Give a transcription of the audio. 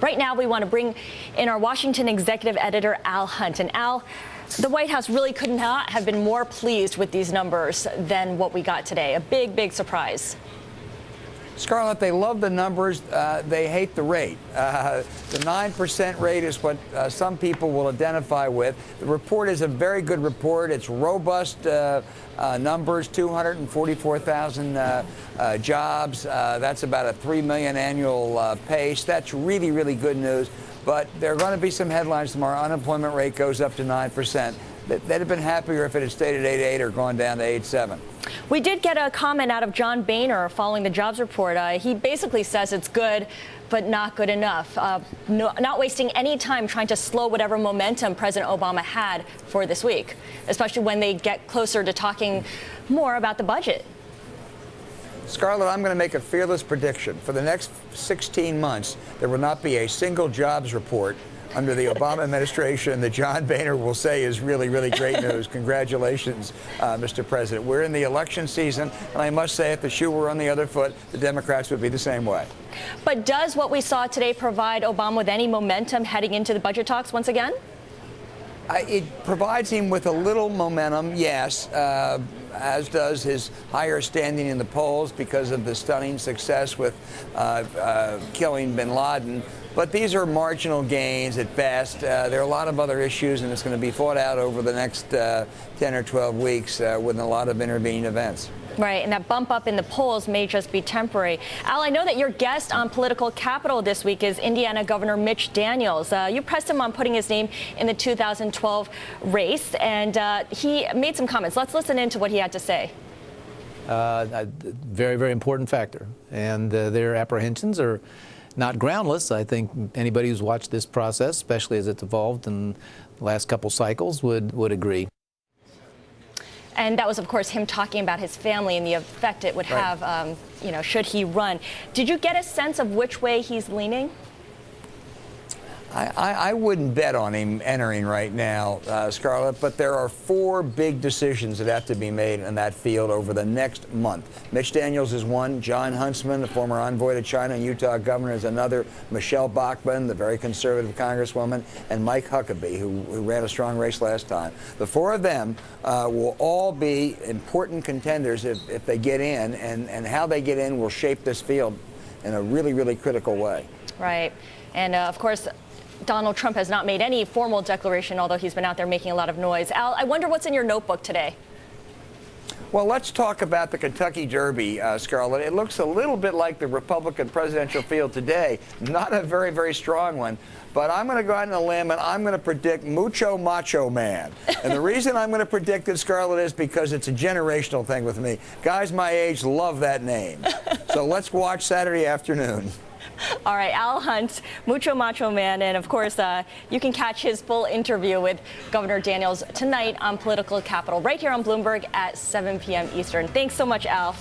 Right now, we want to bring in our Washington executive editor, Al Hunt. And Al, the White House really could not have been more pleased with these numbers than what we got today. A big, big surprise. Scarlet, they love the numbers. They hate the rate. The 9% rate is what some people will identify with. The report is a very good report. It's robust numbers, 244,000 jobs. That's about a 3 million annual pace. That's really, really good news. But there are going to be some headlines tomorrow. Unemployment rate goes up to 9%. They'd have been happier if it had stayed at 8.8 or gone down to 8.7. We did get a comment out of John Boehner following the jobs report. He basically says it's good, but not good enough. Not wasting any time trying to slow whatever momentum President Obama had for this week, especially when they get closer to talking more about the budget. Scarlet, I'm going to make a fearless prediction. For the next 16 months, there will not be a single jobs report under the Obama administration that John Boehner will say is really, really great news. Congratulations, Mr. President. We're in the election season, and I must say, if the shoe were on the other foot, the Democrats would be the same way. But does what we saw today provide Obama with any momentum heading into the budget talks once again? It provides him with a little momentum, yes, as does his higher standing in the polls because of the stunning success with killing bin Laden. But these are marginal gains at best. There are a lot of other issues, and it's going to be fought out over the next 10 or 12 weeks with a lot of intervening events. Right, and that bump up in the polls may just be temporary. Al, I know that your guest on Political Capital this week is Indiana Governor Mitch Daniels. You pressed him on putting his name in the 2012 race, and he made some comments. Let's listen in to what he had to say. Very, very important factor, and their apprehensions are not groundless. I think anybody who's watched this process, especially as it's evolved in the last couple cycles, would agree. And that was, of course, him talking about his family and the effect it would have, you know, should he run. Did you get a sense of which way he's leaning? I wouldn't bet on him entering right now, Scarlett, but there are 4 big decisions that have to be made in that field over the next month. Mitch Daniels is one. John Huntsman, the former envoy to China and Utah governor, is another. Michelle Bachmann, the very conservative congresswoman, and Mike Huckabee, who ran a strong race last time. The 4 of them will all be important contenders if they get in, and how they get in will shape this field in a really, really critical way. Right. And, of course, Donald Trump has not made any formal declaration, although he's been out there making a lot of noise. Al, I wonder what's in your notebook today. Well, let's talk about the Kentucky Derby, Scarlett. It looks a little bit like the Republican presidential field today. Not a very, very strong one. But I'm going to go out on a limb, and I'm going to predict Mucho Macho Man. And the reason I'm going to predict it, Scarlett, is because it's a generational thing with me. Guys my age love that name. So let's watch Saturday afternoon. All right, Al Hunt, Mucho Macho Man, and of course, you can catch his full interview with Governor Daniels tonight on Political Capital, right here on Bloomberg at 7 p.m. Eastern. Thanks so much, Al.